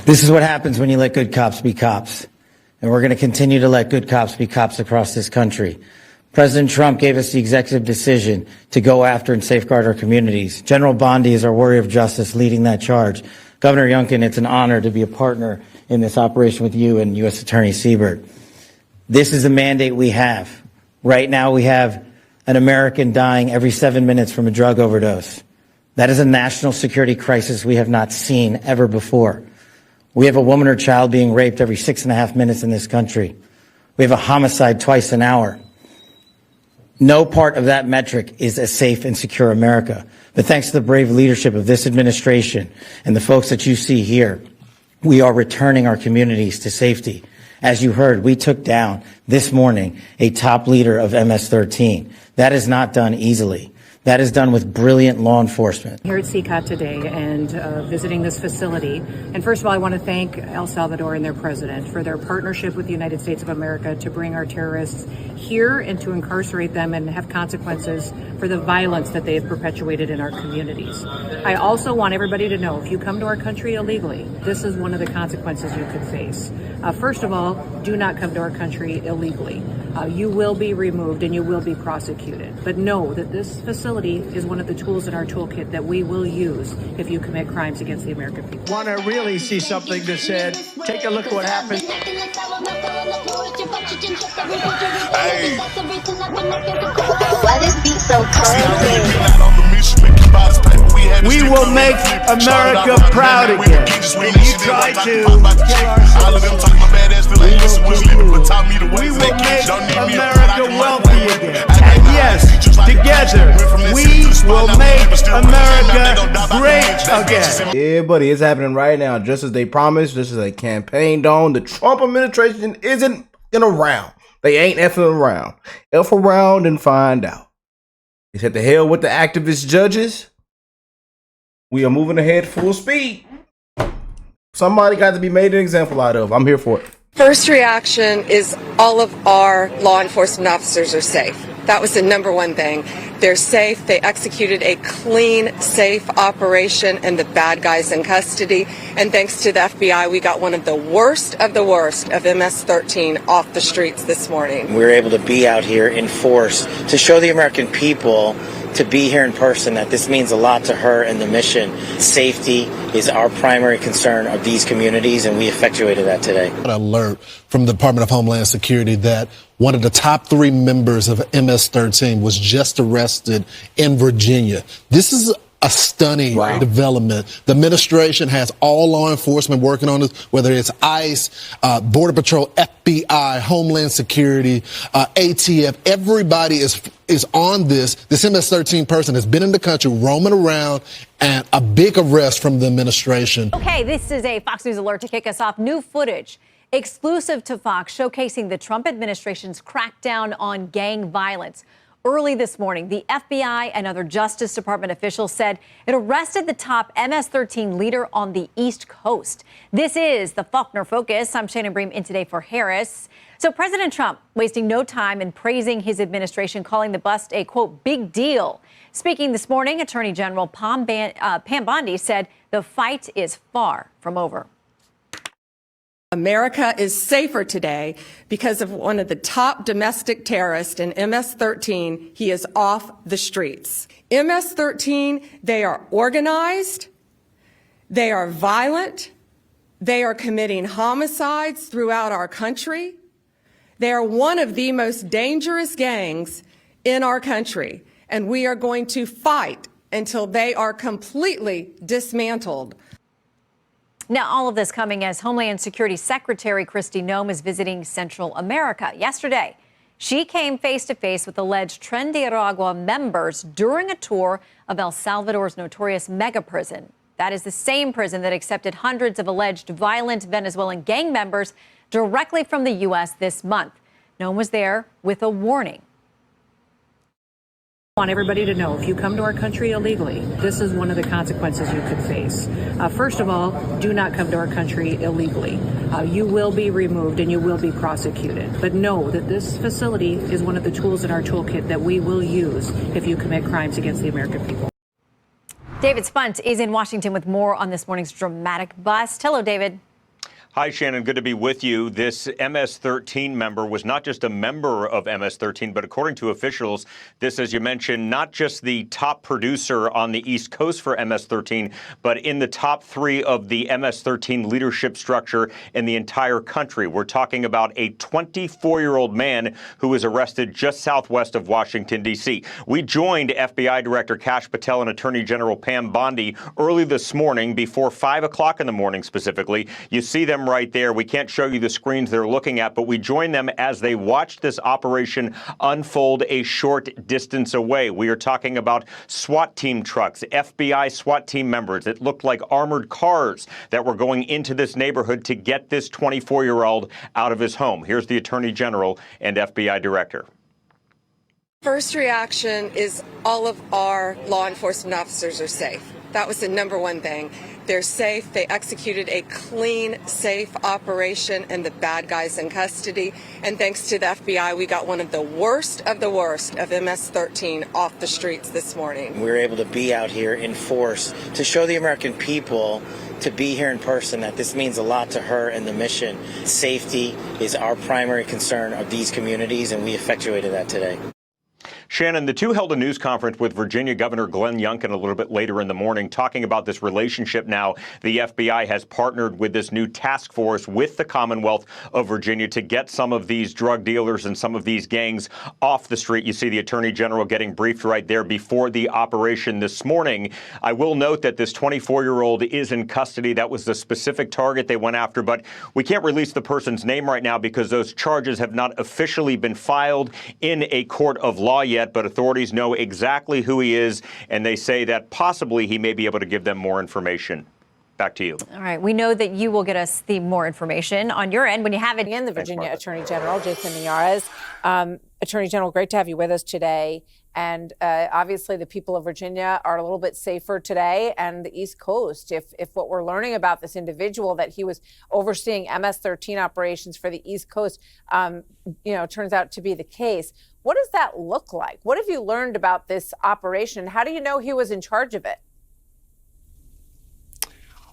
This is what happens when you let good cops be cops. And we're going to continue to let good cops be cops across this country. President Trump gave us the executive decision to go after and safeguard our communities. General Bondi is our warrior of justice leading that charge. Governor Youngkin, it's an honor to be a partner in this operation with you and U.S. Attorney Siebert. This is the mandate we have. Right now we have an American dying every 7 minutes from a drug overdose. That is a national security crisis we have not seen ever before. We have a woman or child being raped every 6.5 minutes in this country. We have a homicide twice an hour. No part of that metric is a safe and secure America. But thanks to the brave leadership of this administration and the folks that you see here, we are returning our communities to safety. As you heard, we took down this morning a top leader of MS-13. That is not done easily. That is done with brilliant law enforcement. Here at CCOT today and visiting this facility. And first of all, I want to thank El Salvador and their president for their partnership with the United States of America to bring our terrorists here and to incarcerate them and have consequences for the violence that they have perpetuated in our communities. I also want everybody to know, if you come to our country illegally, this is one of the consequences you could face. First of all, do not come to our country illegally. You will be removed and you will be prosecuted. But know that this facility is one of the tools in our toolkit that we will use if you commit crimes against the American people. Want to really see something that said, take a look at what happened. Hey. Why this beat so cold? We will make America proud again. And you try to we will make America wealthy again. And yes, together, we will make America great again. Yeah, buddy, it's happening right now. Just as they promised, this is a campaign dawn. The Trump administration isn't around. They ain't effing around. F around and find out. They said to hell with the activist judges. We are moving ahead full speed. Somebody got to be made an example out of. I'm here for it. First reaction is all of our law enforcement officers are safe. That was the number one thing. They're safe. They executed a clean, safe operation and the bad guys in custody. And thanks to the FBI, we got one of the worst of MS-13 off the streets this morning. We were able to be out here in force to show the American people, to be here in person, that this means a lot to her and the mission. Safety is our primary concern of these communities, and we effectuated that today. An alert from the Department of Homeland Security that one of the top 3 members of MS-13 was just arrested in Virginia. This is a stunning development. The administration has all law enforcement working on this, whether it's ICE, Border Patrol, FBI, Homeland Security, ATF. Everybody is on this. This MS-13 person has been in the country, roaming around, and a big arrest from the administration. Okay, this is a Fox News alert to kick us off. New footage exclusive to Fox showcasing the Trump administration's crackdown on gang violence. Early this morning, the FBI and other Justice Department officials said it arrested the top MS-13 leader on the East Coast. This is the Faulkner Focus. I'm Shannon Bream in today for Harris. So President Trump wasting no time in praising his administration, calling the bust a, quote, big deal. Speaking this morning, Attorney General Pam Bondi said the fight is far from over. America is safer today because of one of the top domestic terrorists in MS-13. He is off the streets. MS-13, they are organized, they are violent, they are committing homicides throughout our country. They are one of the most dangerous gangs in our country, and we are going to fight until they are completely dismantled. Now, all of this coming as Homeland Security Secretary Kristi Noem is visiting Central America. Yesterday, she came face-to-face with alleged Tren de Aragua members during a tour of El Salvador's notorious mega prison. That is the same prison that accepted hundreds of alleged violent Venezuelan gang members directly from the U.S. this month. Noem was there with a warning. I want everybody to know, if you come to our country illegally, this is one of the consequences you could face. First of all, do not come to our country illegally. You will be removed and you will be prosecuted. But know that this facility is one of the tools in our toolkit that we will use if you commit crimes against the American people. David Spunt is in Washington with more on this morning's dramatic bust. Hello, David. Hi, Shannon. Good to be with you. This MS-13 member was not just a member of MS-13, but according to officials, this, as you mentioned, not just the top producer on the East Coast for MS-13, but in the top 3 of the MS-13 leadership structure in the entire country. We're talking about a 24-year-old man who was arrested just southwest of Washington, D.C. We joined FBI Director Cashapp and Attorney General Pam Bondi early this morning, before 5 o'clock in the morning specifically. You see them right there. We can't show you the screens they're looking at, but we joined them as they watched this operation unfold a short distance away. We are talking about SWAT team trucks, FBI SWAT team members. It looked like armored cars that were going into this neighborhood to get this 24-year-old out of his home. Here's the Attorney General and FBI Director. First reaction is all of our law enforcement officers are safe. That was the number one thing. They're safe. They executed a clean, safe operation, and the bad guys in custody. And thanks to the FBI, we got one of the worst of MS-13 off the streets this morning. We were able to be out here in force to show the American people, to be here in person, that this means a lot to her and the mission. Safety is our primary concern of these communities, and we effectuated that today. Shannon, the two held a news conference with Virginia Governor Glenn Youngkin a little bit later in the morning, talking about this relationship now. The FBI has partnered with this new task force with the Commonwealth of Virginia to get some of these drug dealers and some of these gangs off the street. You see the Attorney General getting briefed right there before the operation this morning. I will note that this 24-year-old is in custody. That was the specific target they went after, but we can't release the person's name right now because those charges have not officially been filed in a court of law yet, but authorities know exactly who he is, and they say that possibly he may be able to give them more information. Back to you. All right. We know that you will get us the more information on your end when you have it. And the Virginia Attorney General, Jason Miyares. Attorney General, great to have you with us today. And obviously, the people of Virginia are a little bit safer today, and the East Coast. If what we're learning about this individual, that he was overseeing MS-13 operations for the East Coast, turns out to be the case. What does that look like? What have you learned about this operation? How do you know he was in charge of it?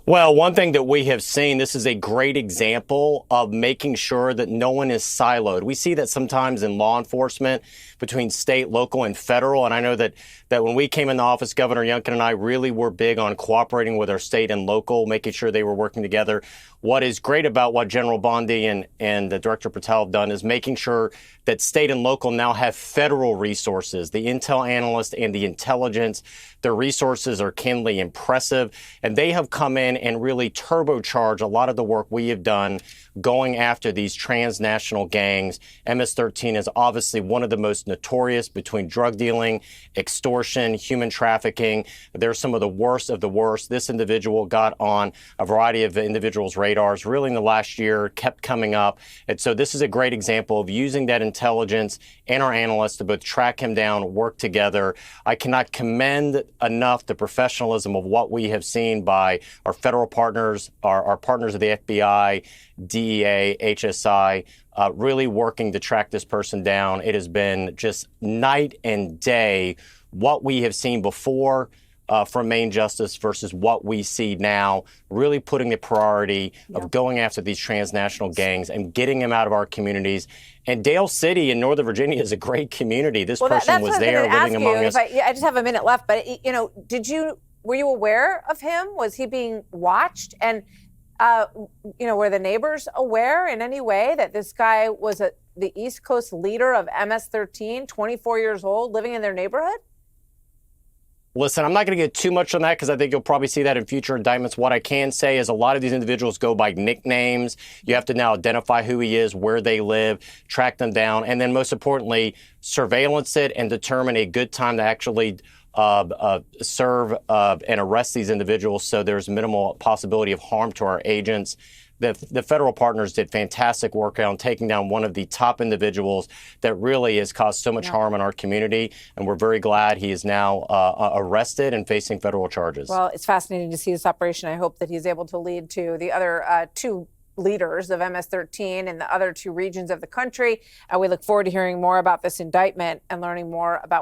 Well, one thing that we have seen, this is a great example of making sure that no one is siloed. We see that sometimes in law enforcement between state, local, and federal. And I know that when we came into office, Governor Youngkin and I really were big on cooperating with our state and local, making sure they were working together. What is great about what General Bondi and Director Patel have done is making sure that state and local now have federal resources, the intel analyst and the intelligence. Their resources are candidly impressive, and they have come in and really turbocharge a lot of the work we have done going after these transnational gangs. MS-13 is obviously one of the most notorious between drug dealing, extortion, human trafficking. They're some of the worst of the worst. This individual got on a variety of individuals' radars really in the last year, kept coming up. And so this is a great example of using that intelligence and our analysts to both track him down, work together. I cannot commend enough the professionalism of what we have seen by our federal partners, our partners of the FBI, DEA, HSI, really working to track this person down. It has been just night and day what we have seen before from Main Justice versus what we see now, really putting the priority of going after these transnational gangs and getting them out of our communities. And Dale City in Northern Virginia is a great community. This person was there living among us. I just have a minute left, but were you aware of him? Was he being watched? And were the neighbors aware in any way that this guy was the East Coast leader of MS-13, 24 years old, living in their neighborhood? Listen, I'm not going to get too much on that because I think you'll probably see that in future indictments. What I can say is a lot of these individuals go by nicknames. You have to now identify who he is, where they live, track them down, and then most importantly, surveillance it and determine a good time to actually serve and arrest these individuals so there's minimal possibility of harm to our agents. The federal partners did fantastic work on taking down one of the top individuals that really has caused so much harm in our community, and we're very glad he is now arrested and facing federal charges. Well, it's fascinating to see this operation. I hope that he's able to lead to the other two leaders of MS-13 in the other two regions of the country. We look forward to hearing more about this indictment and learning more about